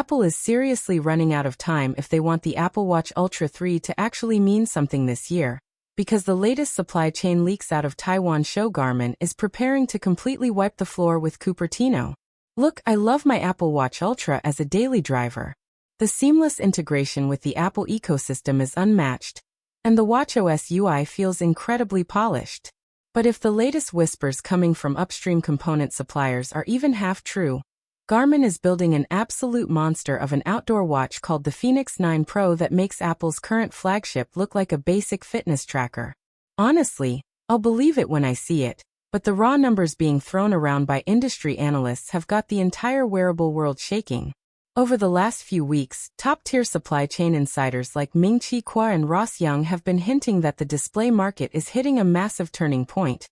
Apple is seriously running out of time if they want the Apple Watch Ultra 3 to actually mean something this year, because the latest supply chain leaks out of Taiwan show Garmin is preparing to completely wipe the floor with Cupertino. Look, I love my Apple Watch Ultra as a daily driver. The seamless integration with the Apple ecosystem is unmatched, and the watchOS UI feels incredibly polished. But if the latest whispers coming from upstream component suppliers are even half true, Garmin is building an absolute monster of an outdoor watch called the Fenix 9 Pro that makes Apple's current flagship look like a basic fitness tracker. Honestly, I'll believe it when I see it, but the raw numbers being thrown around by industry analysts have got the entire wearable world shaking. Over the last few weeks, top-tier supply chain insiders like Ming-Chi and Ross Young have been hinting that the display market is hitting a massive turning point.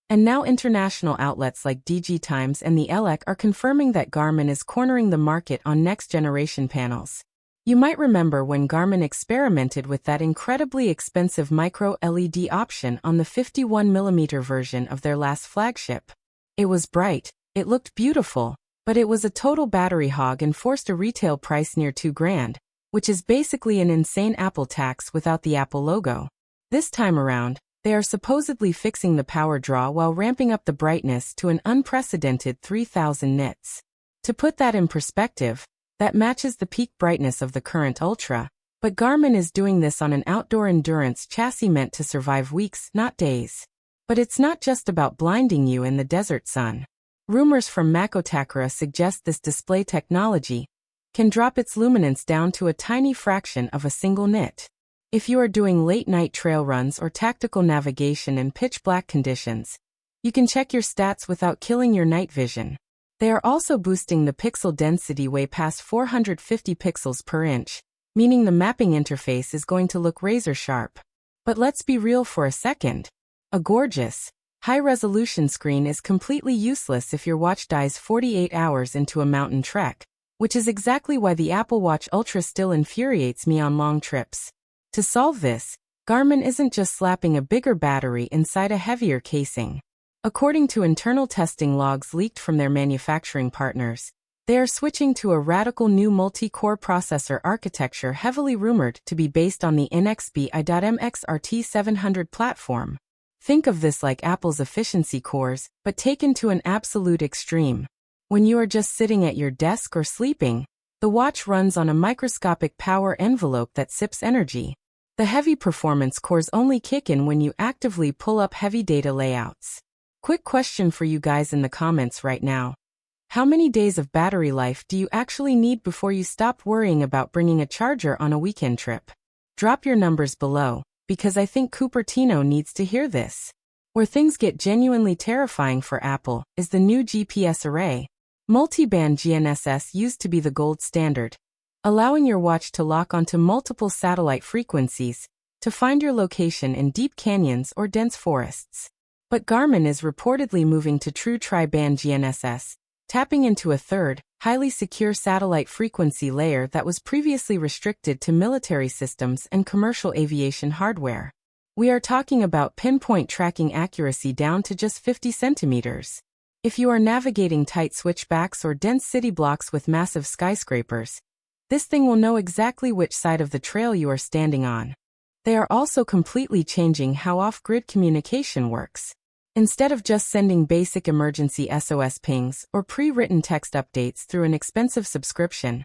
And now international outlets like DG Times and the Elec are confirming that Garmin is cornering the market on next-generation panels. You might remember when Garmin experimented with that incredibly expensive micro-LED option on the 51mm version of their last flagship. It was bright, it looked beautiful, but it was a total battery hog and forced a retail price near $2,000, which is basically an insane Apple tax without the Apple logo. This time around, they are supposedly fixing the power draw while ramping up the brightness to an unprecedented 3000 nits. To put that in perspective, that matches the peak brightness of the current Ultra, but Garmin is doing this on an outdoor endurance chassis meant to survive weeks, not days. But it's not just about blinding you in the desert sun. Rumors from Makotakara suggest this display technology can drop its luminance down to a tiny fraction of a single nit. If you are doing late-night trail runs or tactical navigation in pitch-black conditions, you can check your stats without killing your night vision. They are also boosting the pixel density way past 450 pixels per inch, meaning the mapping interface is going to look razor-sharp. But let's be real for a second. A gorgeous, high-resolution screen is completely useless if your watch dies 48 hours into a mountain trek, which is exactly why the Apple Watch Ultra still infuriates me on long trips. To solve this, Garmin isn't just slapping a bigger battery inside a heavier casing. According to internal testing logs leaked from their manufacturing partners, they are switching to a radical new multi-core processor architecture heavily rumored to be based on the NXP i.MX RT700 platform. Think of this like Apple's efficiency cores, but taken to an absolute extreme. When you are just sitting at your desk or sleeping, the watch runs on a microscopic power envelope that sips energy. The heavy performance cores only kick in when you actively pull up heavy data layouts. Quick question for you guys in the comments right now. How many days of battery life do you actually need before you stop worrying about bringing a charger on a weekend trip? Drop your numbers below, because I think Cupertino needs to hear this. Where things get genuinely terrifying for Apple is the new GPS array. Multi-band GNSS used to be the gold standard, allowing your watch to lock onto multiple satellite frequencies to find your location in deep canyons or dense forests. But Garmin is reportedly moving to true tri-band GNSS, tapping into a third, highly secure satellite frequency layer that was previously restricted to military systems and commercial aviation hardware. We are talking about pinpoint tracking accuracy down to just 50 centimeters. If you are navigating tight switchbacks or dense city blocks with massive skyscrapers, this thing will know exactly which side of the trail you are standing on. They are also completely changing how off-grid communication works. Instead of just sending basic emergency SOS pings or pre-written text updates through an expensive subscription,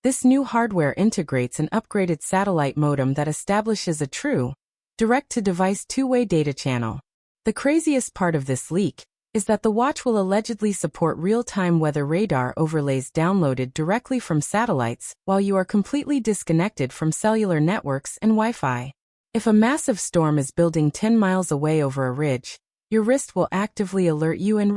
this new hardware integrates an upgraded satellite modem that establishes a true, direct-to-device two-way data channel. The craziest part of this leak is that the watch will allegedly support real-time weather radar overlays downloaded directly from satellites while you are completely disconnected from cellular networks and Wi-Fi. If a massive storm is building 10 miles away over a ridge, your wrist will actively alert you and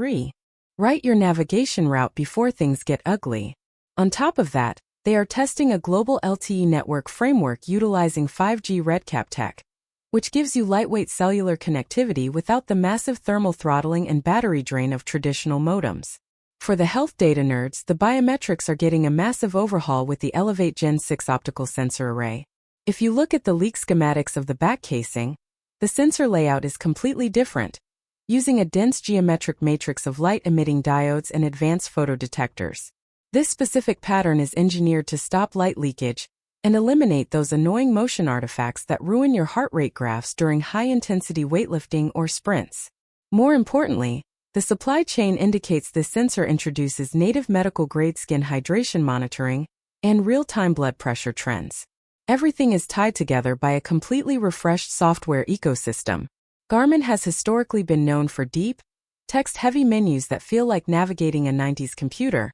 write your navigation route before things get ugly. On top of that, they are testing a global LTE network framework utilizing 5G RedCap tech, which gives you lightweight cellular connectivity without the massive thermal throttling and battery drain of traditional modems. For the health data nerds, the biometrics are getting a massive overhaul with the Elevate Gen 6 optical sensor array. If you look at the leak schematics of the back casing, the sensor layout is completely different, using a dense geometric matrix of light-emitting diodes and advanced photodetectors. This specific pattern is engineered to stop light leakage and eliminate those annoying motion artifacts that ruin your heart rate graphs during high-intensity weightlifting or sprints. More importantly, the supply chain indicates this sensor introduces native medical-grade skin hydration monitoring and real-time blood pressure trends. Everything is tied together by a completely refreshed software ecosystem. Garmin has historically been known for deep, text-heavy menus that feel like navigating a 90s computer,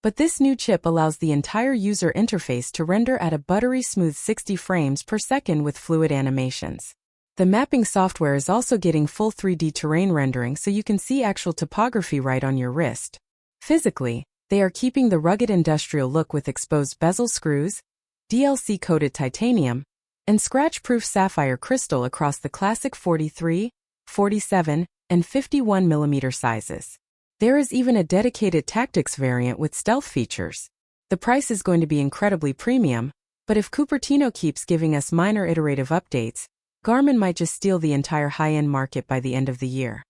but this new chip allows the entire user interface to render at a buttery smooth 60 frames per second with fluid animations. The mapping software is also getting full 3D terrain rendering so you can see actual topography right on your wrist. Physically, they are keeping the rugged industrial look with exposed bezel screws, DLC-coated titanium, and scratch-proof sapphire crystal across the classic 43, 47, and 51 mm sizes. There is even a dedicated tactics variant with stealth features. The price is going to be incredibly premium, but if Cupertino keeps giving us minor iterative updates, Garmin might just steal the entire high-end market by the end of the year.